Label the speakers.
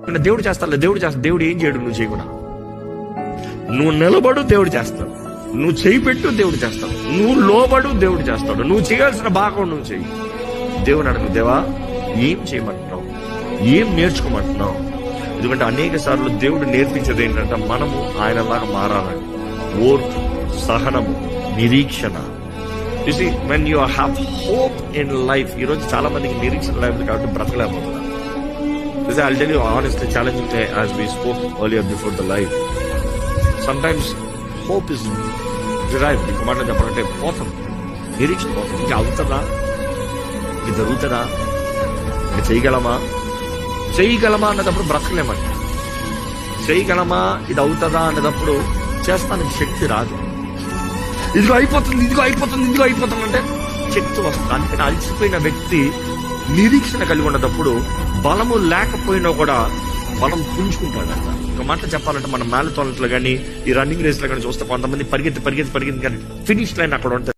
Speaker 1: దేవుడు చేస్తాడు, దేవుడు ఏం చేయడు నువ్వు చేయకుండా. నువ్వు నిలబడు, దేవుడు చేస్తాడు. నువ్వు చేయి పెట్టు, దేవుడు చేస్తాడు. నువ్వు లోబడు, దేవుడు చేస్తాడు. నువ్వు చేయాల్సిన భాగం నువ్వు చెయ్యి. దేవుని అడుగు, దేవా ఏం చేయమంటున్నావు, ఏం నేర్చుకోమంటున్నావు? ఎందుకంటే అనేక సార్లు దేవుడు నేర్పించేది ఏంటంటే మనము ఆయనలాగా మారాలని. ఓర్పు, సహనము, నిరీక్షణ. You see when you have hope in life. ఈరోజు చాలా మందికి నిరీక్షణ లేదు కాబట్టి బ్రతకలేకపోతున్నారు. I'll tell you honestly, challenging day as we spoke earlier before the live. Sometimes hope is derived. ఈ మాట చెప్పాలంటే పోతుంది, నిరీక్షణ పోతుంది. ఇంకా అవుతుందా, ఇది జరుగుతుందా, ఇది చేయగలమా అన్నదప్పుడు బ్రతకలేమంట. చేయగలమా, ఇది అవుతుందా అన్నదప్పుడు చేస్తానికి శక్తి రాదు. ఇదిగో అయిపోతుంది అంటే శక్తి వస్తుంది. అందుకని అలసిపోయిన వ్యక్తి నిరీక్షణ కలిగి ఉన్నప్పుడు బలము లేకపోయినా కూడా బలం పుంజుకుంటాడంట. ఒక మాట చెప్పాలంటే మన మ్యారథాన్లో కానీ ఈ రన్నింగ్ రేస్ లో కానీ చూస్తే కొంతమంది పరిగెత్తి కానీ ఫినిష్ లైన్ అక్కడ ఉంటుంది.